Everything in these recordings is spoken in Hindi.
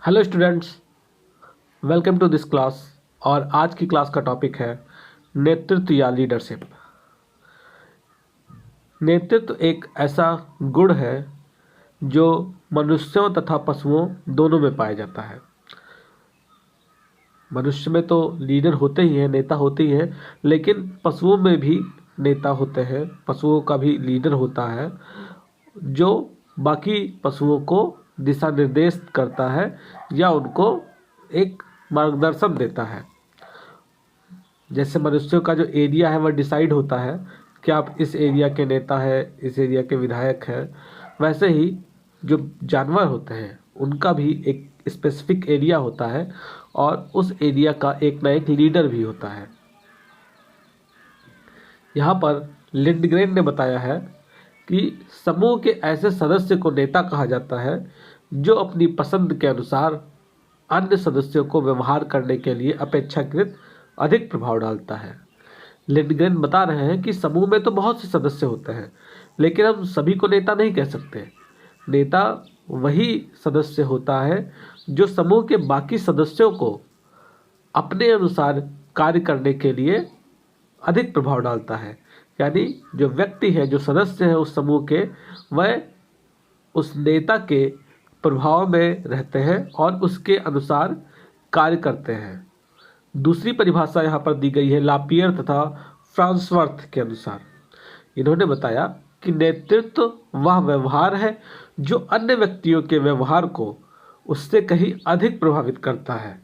Hello students, welcome to this class. और आज की क्लास का टॉपिक है नेतृत्व या लीडरशिप। नेतृत्व एक ऐसा गुण है जो मनुष्यों तथा पशुओं दोनों में पाया जाता है। मनुष्य में तो लीडर होते ही हैं, नेता होते ही हैं, लेकिन पशुओं में भी नेता होते हैं। पशुओं का भी लीडर होता है जो बाकी पशुओं को दिशा निर्देश करता है या उनको एक मार्गदर्शन देता है। जैसे मनुष्यों का जो एरिया है वह डिसाइड होता है कि आप इस एरिया के नेता है, इस एरिया के विधायक हैं, वैसे ही जो जानवर होते हैं उनका भी एक स्पेसिफिक एरिया होता है और उस एरिया का एक ना एक लीडर भी होता है। यहाँ पर लिंडग्रेन ने बताया है कि समूह के ऐसे सदस्य को नेता कहा जाता है जो अपनी पसंद के अनुसार अन्य सदस्यों को व्यवहार करने के लिए अपेक्षाकृत अधिक प्रभाव डालता है। लिंडग्रेन बता रहे हैं कि समूह में तो बहुत से सदस्य होते हैं, लेकिन हम सभी को नेता नहीं कह सकते। नेता वही सदस्य होता है जो समूह के बाकी सदस्यों को अपने अनुसार कार्य करने के लिए अधिक प्रभाव डालता है। यानी जो व्यक्ति है, जो सदस्य है उस समूह के, वह उस नेता के प्रभाव में रहते हैं और उसके अनुसार कार्य करते हैं। दूसरी परिभाषा यहाँ पर दी गई है लापियर तथा फ्रांसवर्थ के अनुसार। इन्होंने बताया कि नेतृत्व वह व्यवहार है जो अन्य व्यक्तियों के व्यवहार को उससे कहीं अधिक प्रभावित करता है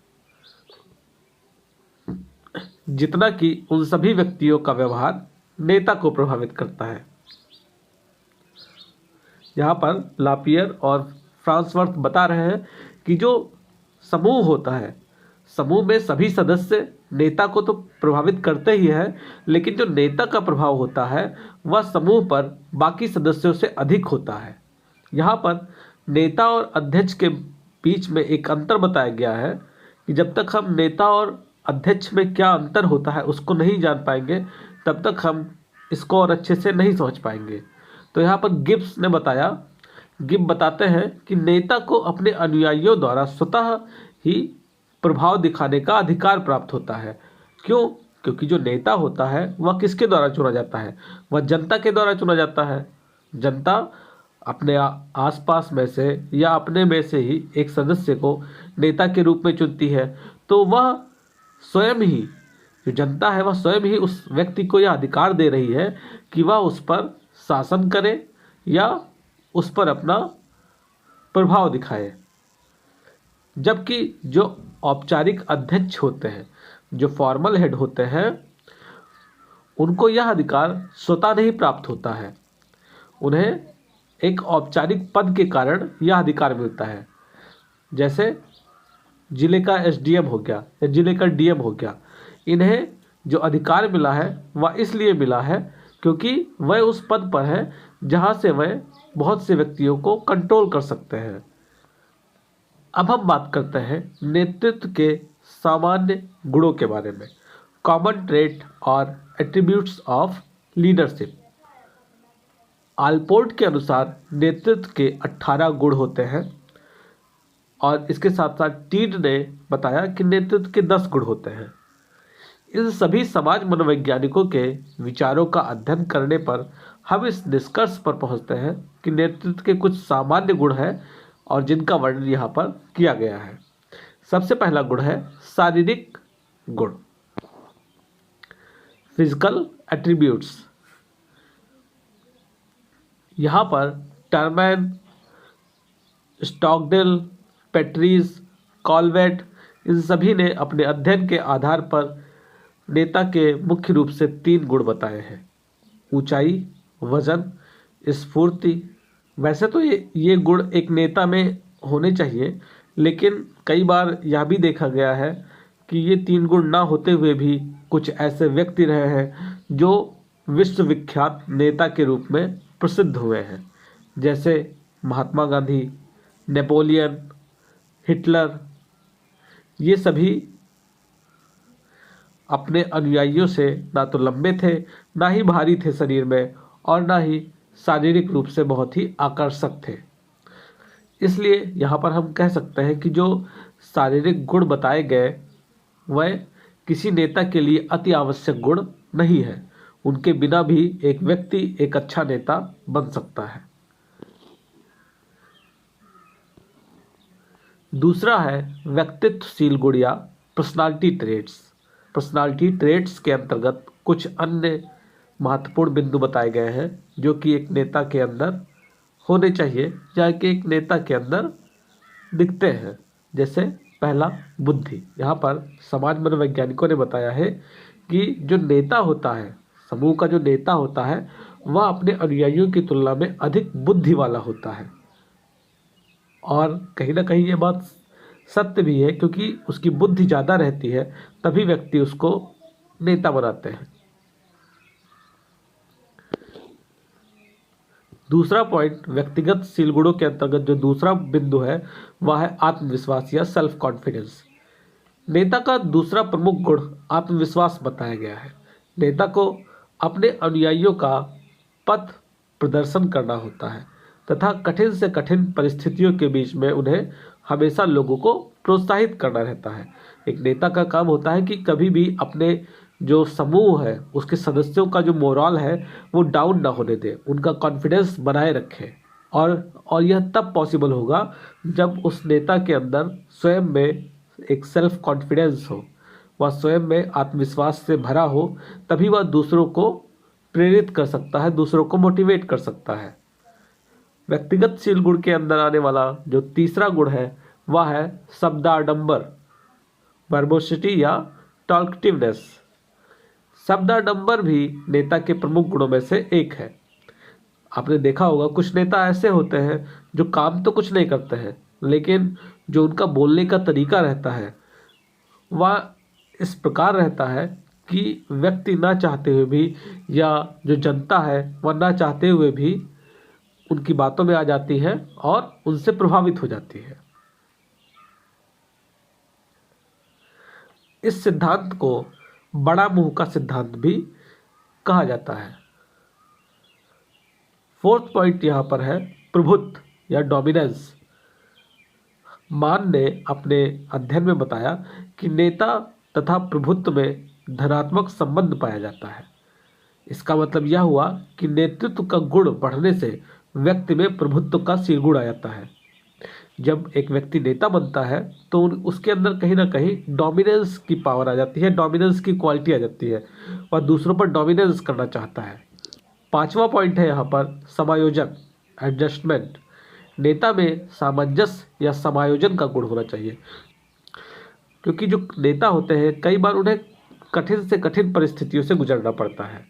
जितना कि उन सभी व्यक्तियों का व्यवहार नेता को प्रभावित करता है। यहाँ पर लापियर और फ्रांसवर्थ बता रहे हैं कि जो समूह होता है, समूह में सभी सदस्य नेता को तो प्रभावित करते ही हैं, लेकिन जो नेता का प्रभाव होता है वह समूह पर बाकी सदस्यों से अधिक होता है। यहाँ पर नेता और अध्यक्ष के बीच में एक अंतर बताया गया है कि जब तक हम नेता और अध्यक्ष में क्या अंतर होता है उसको नहीं जान पाएंगे, तब तक हम इसको और अच्छे से नहीं समझ पाएंगे। तो यहाँ पर गिब्स ने बताया, गिब बताते हैं कि नेता को अपने अनुयायियों द्वारा स्वतः ही प्रभाव दिखाने का अधिकार प्राप्त होता है। क्यों? क्योंकि जो नेता होता है वह किसके द्वारा चुना जाता है? वह जनता के द्वारा चुना जाता है। जनता अपने आसपास में से या अपने में से ही एक सदस्य को नेता के रूप में चुनती है। तो वह स्वयं ही, जो जनता है वह स्वयं ही उस व्यक्ति को यह अधिकार दे रही है कि वह उस पर शासन करे या उस पर अपना प्रभाव दिखाए। जबकि जो औपचारिक अध्यक्ष होते हैं, जो फॉर्मल हेड होते हैं, उनको यह अधिकार स्वतः नहीं प्राप्त होता है। उन्हें एक औपचारिक पद के कारण यह अधिकार मिलता है। जैसे जिले का एसडीएम हो गया या जिले का डीएम हो गया, इन्हें जो अधिकार मिला है वह इसलिए मिला है क्योंकि वह उस पद पर है जहां से वह बहुत से व्यक्तियों को कंट्रोल कर सकते हैं। अब हम बात करते हैं नेतृत्व के सामान्य गुणों के बारे में, कॉमन ट्रेट और एट्रीब्यूट्स ऑफ लीडरशिप। आलपोर्ट के अनुसार नेतृत्व के 18 गुण होते हैं और इसके साथ साथ टीड ने बताया कि नेतृत्व के 10 गुण होते हैं। इन सभी समाज मनोवैज्ञानिकों के विचारों का अध्ययन करने पर हम इस निष्कर्ष पर पहुंचते हैं कि नेतृत्व के कुछ सामान्य गुण हैं और जिनका वर्णन यहाँ पर किया गया है। सबसे पहला गुण है शारीरिक गुण, फिजिकल एट्रीब्यूट्स। यहाँ पर टर्मैन, स्टॉकडेल, पेट्रीज, कॉलवेट, इन सभी ने अपने अध्ययन के आधार पर नेता के मुख्य रूप से 3 गुण बताए हैं: ऊंचाई, वजन, स्फूर्ति। वैसे तो ये गुण एक नेता में होने चाहिए, लेकिन कई बार यह भी देखा गया है कि ये 3 गुण ना होते हुए भी कुछ ऐसे व्यक्ति रहे हैं जो विश्वविख्यात नेता के रूप में प्रसिद्ध हुए हैं। जैसे महात्मा गांधी, नेपोलियन, हिटलर। ये सभी अपने अनुयायियों से ना तो लंबे थे, ना ही भारी थे शरीर में, और ना ही शारीरिक रूप से बहुत ही आकर्षक थे। इसलिए यहाँ पर हम कह सकते हैं कि जो शारीरिक गुण बताए गए वह किसी नेता के लिए अति आवश्यक गुण नहीं है। उनके बिना भी एक व्यक्ति एक अच्छा नेता बन सकता है। दूसरा है व्यक्तित्वशील गुण या पर्सनालिटी ट्रेट्स। पर्सनालिटी ट्रेट्स के अंतर्गत कुछ अन्य महत्वपूर्ण बिंदु बताए गए हैं जो कि एक नेता के अंदर होने चाहिए या कि एक नेता के अंदर दिखते हैं। जैसे पहला, बुद्धि। यहाँ पर समाज मनोवैज्ञानिकों ने बताया है कि जो नेता होता है, समूह का जो नेता होता है, वह अपने अनुयायियों की तुलना में अधिक बुद्धि वाला होता है। और कहीं ना कहीं ये बात सत्य भी है, क्योंकि उसकी बुद्धि ज़्यादा रहती है तभी व्यक्ति उसको नेता बनाते हैं। दूसरा पॉइंट, व्यक्तिगतशील गुणों के अंतर्गत जो दूसरा बिंदु है वह है आत्मविश्वास या सेल्फ कॉन्फिडेंस। नेता का दूसरा प्रमुख गुण आत्मविश्वास बताया गया है। नेता को अपने अनुयायियों का पथ प्रदर्शन करना होता है तथा कठिन से कठिन परिस्थितियों के बीच में उन्हें हमेशा लोगों को प्रोत्साहित करना रहता है। एक नेता का काम होता है कि कभी भी अपने जो समूह है उसके सदस्यों का जो मोरल है वो डाउन ना होने दे, उनका कॉन्फिडेंस बनाए रखे। और यह तब पॉसिबल होगा जब उस नेता के अंदर स्वयं में एक सेल्फ कॉन्फिडेंस हो, वह स्वयं में आत्मविश्वास से भरा हो, तभी वह दूसरों को प्रेरित कर सकता है, दूसरों को मोटिवेट कर सकता है। व्यक्तिगतशील गुण के अंदर आने वाला जो तीसरा गुण है वह है शब्दाडंबर, वर्बोसिटी या टॉल्कटिवनेस। शब्दाडंबर भी नेता के प्रमुख गुणों में से एक है। आपने देखा होगा कुछ नेता ऐसे होते हैं जो काम तो कुछ नहीं करते हैं, लेकिन जो उनका बोलने का तरीका रहता है वह इस प्रकार रहता है कि व्यक्ति ना चाहते हुए भी या जो जनता है वह ना चाहते हुए भी उनकी बातों में आ जाती है और उनसे प्रभावित हो जाती है। इस सिद्धांत को बड़ा मुंह का सिद्धांत भी कहा जाता है। फोर्थ पॉइंट यहाँ पर है प्रभुत्व या डोमिनेंस। मान ने अपने अध्ययन में बताया कि नेता तथा प्रभुत्व में धनात्मक संबंध पाया जाता है। इसका मतलब यह हुआ कि नेतृत्व का गुण बढ़ने से व्यक्ति में प्रभुत्व का शील आ जाता है। जब एक व्यक्ति नेता बनता है तो उसके अंदर कहीं ना कहीं डोमिनेंस की पावर आ जाती है, डोमिनेंस की क्वालिटी आ जाती है, वह दूसरों पर डोमिनेंस करना चाहता है। पांचवा पॉइंट है यहाँ पर समायोजन, एडजस्टमेंट। नेता में सामंजस्य या समायोजन का गुण होना चाहिए, क्योंकि जो नेता होते हैं कई बार उन्हें कठिन से कठिन परिस्थितियों से गुजरना पड़ता है,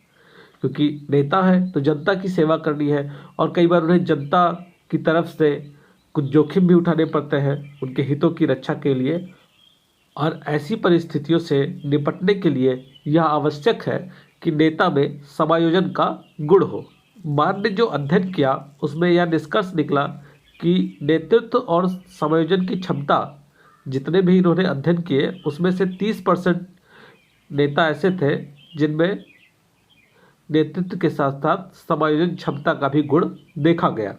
क्योंकि नेता है तो जनता की सेवा करनी है और कई बार उन्हें जनता की तरफ से कुछ जोखिम भी उठाने पड़ते हैं उनके हितों की रक्षा के लिए। और ऐसी परिस्थितियों से निपटने के लिए यह आवश्यक है कि नेता में समायोजन का गुण हो। मान ने जो अध्ययन किया उसमें यह निष्कर्ष निकला कि नेतृत्व और समायोजन की क्षमता, जितने भी इन्होंने अध्ययन किए उसमें से 30% नेता ऐसे थे जिनमें नेतृत्व के साथ साथ समायोजन क्षमता का भी गुण देखा गया।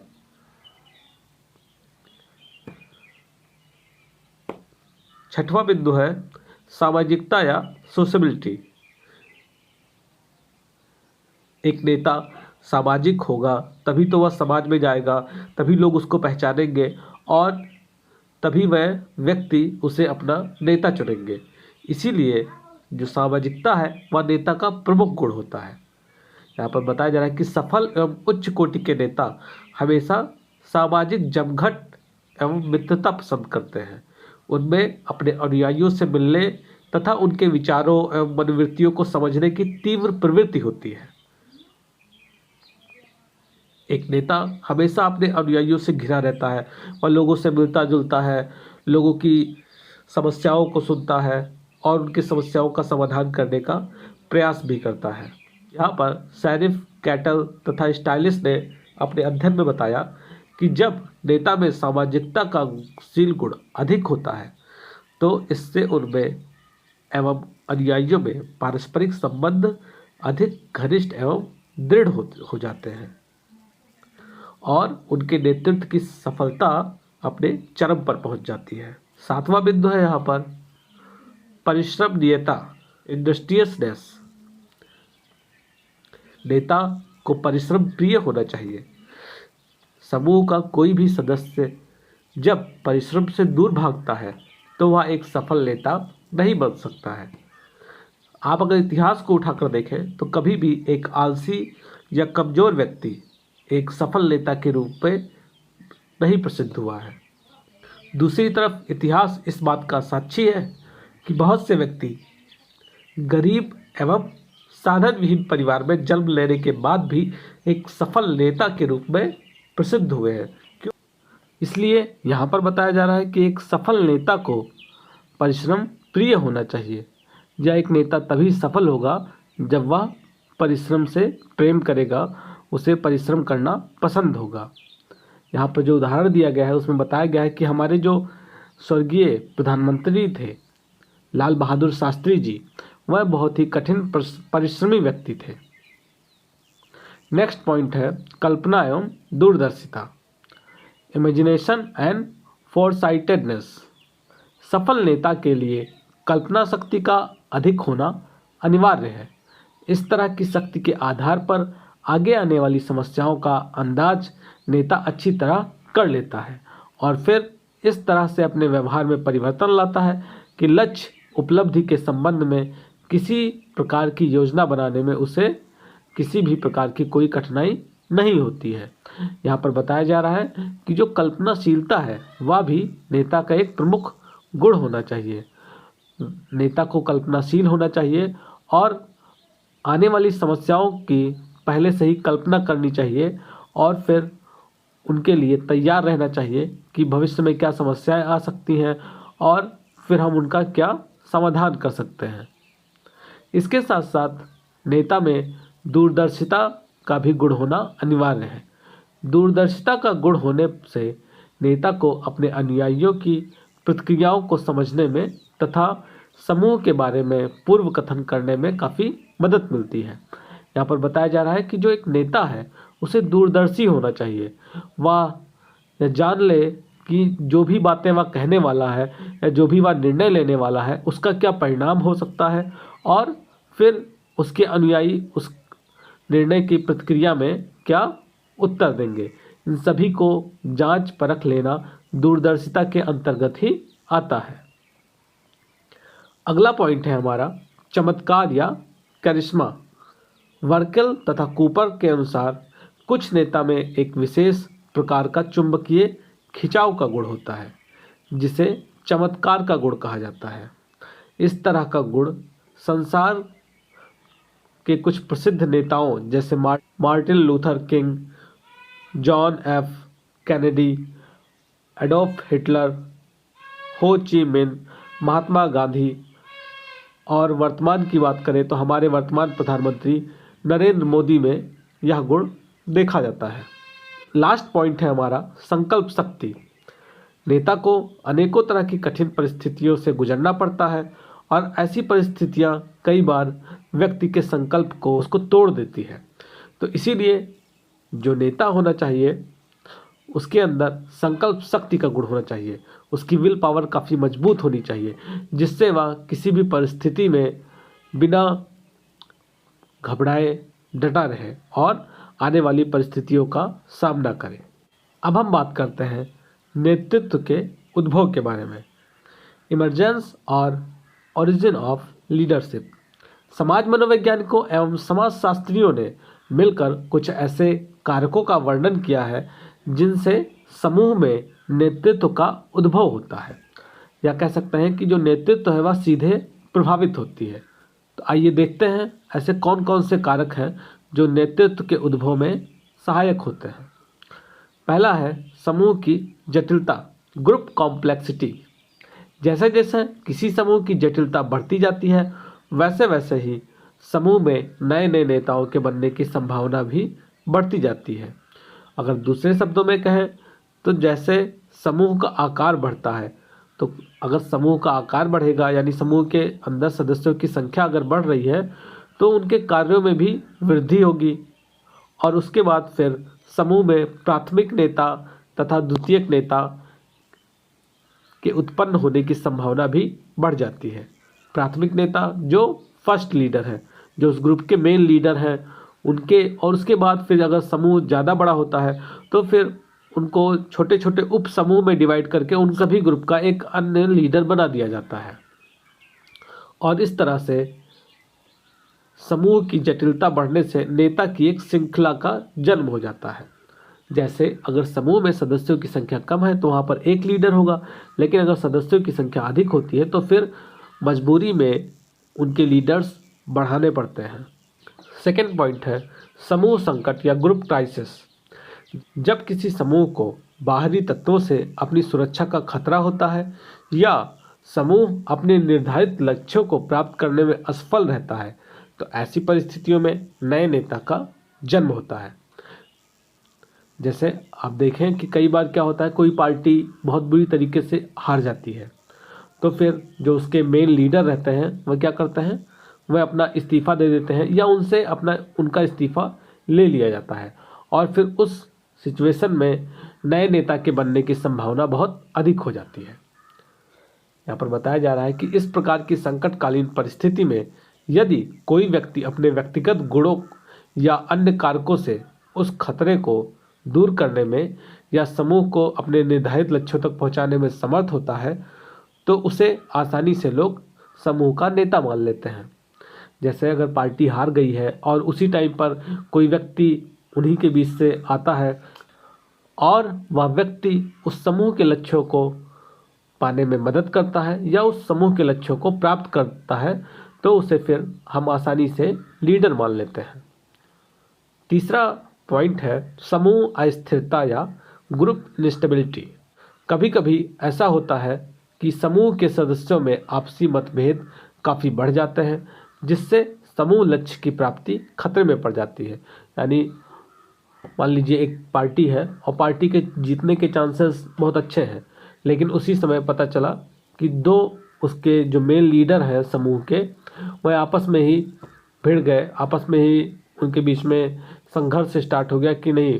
छठवां बिंदु है सामाजिकता या सोशबिलिटी। एक नेता सामाजिक होगा तभी तो वह समाज में जाएगा, तभी लोग उसको पहचानेंगे और तभी वह व्यक्ति उसे अपना नेता चुनेंगे। इसीलिए जो सामाजिकता है वह नेता का प्रमुख गुण होता है। यहाँ पर बताया जा रहा है कि सफल एवं उच्च कोटि के नेता हमेशा सामाजिक जमघट एवं मित्रता पसंद करते हैं। उनमें अपने अनुयायियों से मिलने तथा उनके विचारों एवं मनोवृत्तियों को समझने की तीव्र प्रवृत्ति होती है। एक नेता हमेशा अपने अनुयायियों से घिरा रहता है, वह लोगों से मिलता जुलता है, लोगों की समस्याओं को सुनता है और उनकी समस्याओं का समाधान करने का प्रयास भी करता है। यहाँ पर सैरिफ, कैटल तथा स्टाइलिस ने अपने अध्ययन में बताया कि जब नेता में सामाजिकता का शील गुण अधिक होता है तो इससे उनमें एवं अनुयायियों में पारस्परिक संबंध अधिक घनिष्ठ एवं दृढ़ हो जाते हैं और उनके नेतृत्व की सफलता अपने चरम पर पहुंच जाती है। 7वां बिंदु है यहाँ पर परिश्रम नियता, इंडस्ट्रियसनेस। नेता को परिश्रम प्रिय होना चाहिए। समूह का कोई भी सदस्य जब परिश्रम से दूर भागता है तो वह एक सफल नेता नहीं बन सकता है। आप अगर इतिहास को उठाकर देखें तो कभी भी एक आलसी या कमजोर व्यक्ति एक सफल नेता के रूप में नहीं प्रसिद्ध हुआ है। दूसरी तरफ इतिहास इस बात का साक्षी है कि बहुत से व्यक्ति गरीब एवं साधन विहीन परिवार में जन्म लेने के बाद भी एक सफल नेता के रूप में प्रसिद्ध हुए हैं। क्यों? इसलिए यहाँ पर बताया जा रहा है कि एक सफल नेता को परिश्रम प्रिय होना चाहिए। यह एक नेता तभी सफल होगा जब वह परिश्रम से प्रेम करेगा, उसे परिश्रम करना पसंद होगा। यहाँ पर जो उदाहरण दिया गया है उसमें बताया गया है कि हमारे जो स्वर्गीय प्रधानमंत्री थे लाल बहादुर शास्त्री जी, वह बहुत ही कठिन परिश्रमी व्यक्ति थे। नेक्स्ट पॉइंट है कल्पना एवं दूरदर्शिता, इमेजिनेशन एंड फोरसाइटेडनेस। सफल नेता के लिए कल्पना शक्ति का अधिक होना अनिवार्य है। इस तरह की शक्ति के आधार पर आगे आने वाली समस्याओं का अंदाज नेता अच्छी तरह कर लेता है और फिर इस तरह से अपने व्यवहार में परिवर्तन लाता है कि लक्ष्य उपलब्धि के संबंध में किसी प्रकार की योजना बनाने में उसे किसी भी प्रकार की कोई कठिनाई नहीं होती है। यहाँ पर बताया जा रहा है कि जो कल्पनाशीलता है वह भी नेता का एक प्रमुख गुण होना चाहिए। नेता को कल्पनाशील होना चाहिए और आने वाली समस्याओं की पहले से ही कल्पना करनी चाहिए और फिर उनके लिए तैयार रहना चाहिए कि भविष्य में क्या समस्याएं आ सकती हैं और फिर हम उनका क्या समाधान कर सकते हैं। इसके साथ साथ नेता में दूरदर्शिता का भी गुण होना अनिवार्य है। दूरदर्शिता का गुण होने से नेता को अपने अनुयायियों की प्रतिक्रियाओं को समझने में तथा समूह के बारे में पूर्व कथन करने में काफ़ी मदद मिलती है। यहाँ पर बताया जा रहा है कि जो एक नेता है उसे दूरदर्शी होना चाहिए। वह यह जान ले कि जो भी बातें वह कहने वाला है या जो भी वह निर्णय लेने वाला है उसका क्या परिणाम हो सकता है और फिर उसके अनुयायी उस निर्णय की प्रतिक्रिया में क्या उत्तर देंगे। इन सभी को जांच परख लेना दूरदर्शिता के अंतर्गत ही आता है। अगला पॉइंट है हमारा चमत्कार या करिश्मा। वर्केल तथा कूपर के अनुसार कुछ नेता में एक विशेष प्रकार का चुंबकीय खिंचाव का गुण होता है जिसे चमत्कार का गुण कहा जाता है। इस तरह का गुण संसार के कुछ प्रसिद्ध नेताओं जैसे Martin Luther king, John F Kennedy, Adolf Hitler, हो ची मिन, महात्मा गांधी और वर्तमान की बात करें तो हमारे वर्तमान प्रधानमंत्री नरेंद्र मोदी में यह गुण देखा जाता है। लास्ट पॉइंट है हमारा संकल्प शक्ति। नेता को अनेकों तरह की कठिन परिस्थितियों से गुजरना पड़ता है और ऐसी परिस्थितियां कई बार व्यक्ति के संकल्प को उसको तोड़ देती है। तो इसीलिए जो नेता होना चाहिए उसके अंदर संकल्प शक्ति का गुण होना चाहिए। उसकी विल पावर काफ़ी मजबूत होनी चाहिए जिससे वह किसी भी परिस्थिति में बिना घबराए डटा रहे और आने वाली परिस्थितियों का सामना करे। अब हम बात करते हैं नेतृत्व के उद्भव के बारे में, इमर्जेंस और ओरिजिन ऑफ लीडरशिप। समाज मनोवैज्ञानिकों एवं समाजशास्त्रियों ने मिलकर कुछ ऐसे कारकों का वर्णन किया है जिनसे समूह में नेतृत्व का उद्भव होता है, या कह सकते हैं कि जो नेतृत्व है वह सीधे प्रभावित होती है। तो आइए देखते हैं ऐसे कौन कौन से कारक हैं जो नेतृत्व के उद्भव में सहायक होते हैं। पहला है समूह की जटिलता, ग्रुप कॉम्प्लेक्सिटी। जैसे जैसे किसी समूह की जटिलता बढ़ती जाती है वैसे वैसे ही समूह में नए नए नेताओं के बनने की संभावना भी बढ़ती जाती है। अगर दूसरे शब्दों में कहें तो जैसे समूह का आकार बढ़ता है, तो अगर समूह का आकार बढ़ेगा यानी समूह के अंदर सदस्यों की संख्या अगर बढ़ रही है तो उनके कार्यों में भी वृद्धि होगी और उसके बाद फिर समूह में प्राथमिक नेता तथा द्वितीयक नेता के उत्पन्न होने की संभावना भी बढ़ जाती है। प्राथमिक नेता जो फर्स्ट लीडर है, जो उस ग्रुप के मेन लीडर हैं, उनके और उसके बाद फिर अगर समूह ज़्यादा बड़ा होता है तो फिर उनको छोटे छोटे उप समूह में डिवाइड करके उन सभी ग्रुप का एक अन्य लीडर बना दिया जाता है। और इस तरह से समूह की जटिलता बढ़ने से नेता की एक श्रृंखला का जन्म हो जाता है। जैसे अगर समूह में सदस्यों की संख्या कम है तो वहाँ पर एक लीडर होगा, लेकिन अगर सदस्यों की संख्या अधिक होती है तो फिर मजबूरी में उनके लीडर्स बढ़ाने पड़ते हैं। सेकेंड पॉइंट है समूह संकट या ग्रुप क्राइसिस। जब किसी समूह को बाहरी तत्वों से अपनी सुरक्षा का खतरा होता है या समूह अपने निर्धारित लक्ष्यों को प्राप्त करने में असफल रहता है तो ऐसी परिस्थितियों में नए नेता का जन्म होता है। जैसे आप देखें कि कई बार क्या होता है, कोई पार्टी बहुत बुरी तरीके से हार जाती है तो फिर जो उसके मेन लीडर रहते हैं वह क्या करते हैं, वह अपना इस्तीफ़ा दे देते हैं या उनसे उनका इस्तीफ़ा ले लिया जाता है और फिर उस सिचुएशन में नए नेता के बनने की संभावना बहुत अधिक हो जाती है। यहाँ पर बताया जा रहा है कि इस प्रकार की संकटकालीन परिस्थिति में यदि कोई व्यक्ति अपने व्यक्तिगत गुणों या अन्य कारकों से उस खतरे को दूर करने में या समूह को अपने निर्धारित लक्ष्यों तक पहुंचाने में समर्थ होता है तो उसे आसानी से लोग समूह का नेता मान लेते हैं। जैसे अगर पार्टी हार गई है और उसी टाइम पर कोई व्यक्ति उन्हीं के बीच से आता है और वह व्यक्ति उस समूह के लक्ष्यों को पाने में मदद करता है या उस समूह के लक्ष्यों को प्राप्त करता है तो उसे फिर हम आसानी से लीडर मान लेते हैं। तीसरा पॉइंट है समूह अस्थिरता या ग्रुप इंस्टेबिलिटी। कभी कभी ऐसा होता है कि समूह के सदस्यों में आपसी मतभेद काफ़ी बढ़ जाते हैं जिससे समूह लक्ष्य की प्राप्ति खतरे में पड़ जाती है। यानी मान लीजिए एक पार्टी है और पार्टी के जीतने के चांसेस बहुत अच्छे हैं, लेकिन उसी समय पता चला कि दो उसके जो मेन लीडर हैं समूह के वह आपस में ही भिड़ गए, आपस में ही उनके बीच में संघर्ष स्टार्ट हो गया कि नहीं,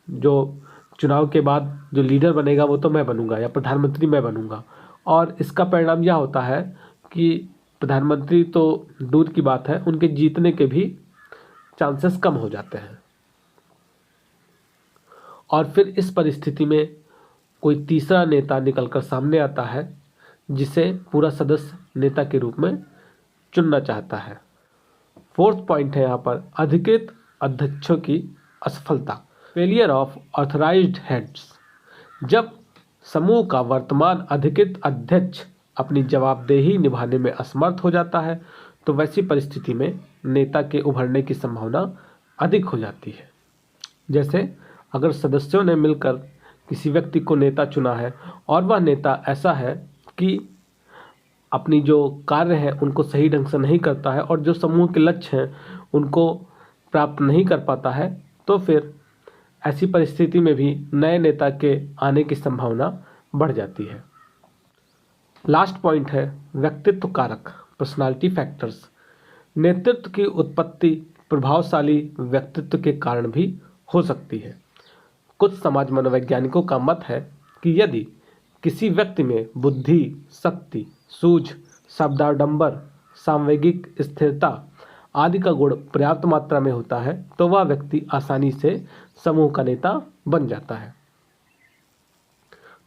जो चुनाव के बाद जो लीडर बनेगा वो तो मैं बनूंगा या प्रधानमंत्री मैं बनूंगा। और इसका परिणाम यह होता है कि प्रधानमंत्री तो दूर की बात है, उनके जीतने के भी चांसेस कम हो जाते हैं। और फिर इस परिस्थिति में कोई तीसरा नेता निकलकर सामने आता है जिसे पूरा सदस्य नेता के रूप में चुनना चाहता है। फोर्थ पॉइंट है यहाँ पर अधिकृत अध्यक्षों की असफलता, फेलियर ऑफ ऑथराइज्ड हेड्स। जब समूह का वर्तमान अधिकृत अध्यक्ष अपनी जवाबदेही निभाने में असमर्थ हो जाता है तो वैसी परिस्थिति में नेता के उभरने की संभावना अधिक हो जाती है। जैसे अगर सदस्यों ने मिलकर किसी व्यक्ति को नेता चुना है और वह नेता ऐसा है कि अपनी जो कार्य है उनको सही ढंग से नहीं करता है और जो समूह के लक्ष्य हैं उनको प्राप्त नहीं कर पाता है तो फिर ऐसी परिस्थिति में भी नए नेता के आने की संभावना बढ़ जाती है। लास्ट पॉइंट है व्यक्तित्व कारक, पर्सनालिटी फैक्टर्स। नेतृत्व की उत्पत्ति प्रभावशाली व्यक्तित्व के कारण भी हो सकती है। कुछ समाज मनोवैज्ञानिकों का मत है कि यदि किसी व्यक्ति में बुद्धि, शक्ति, सूझ, शब्दाडंबर, सामवेगिक स्थिरता आदि का गुण पर्याप्त मात्रा में होता है तो वह व्यक्ति आसानी से समूह का नेता बन जाता है।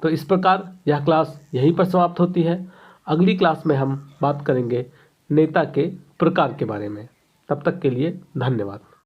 तो इस प्रकार यह क्लास यहीं पर समाप्त होती है। अगली क्लास में हम बात करेंगे नेता के प्रकार के बारे में। तब तक के लिए धन्यवाद।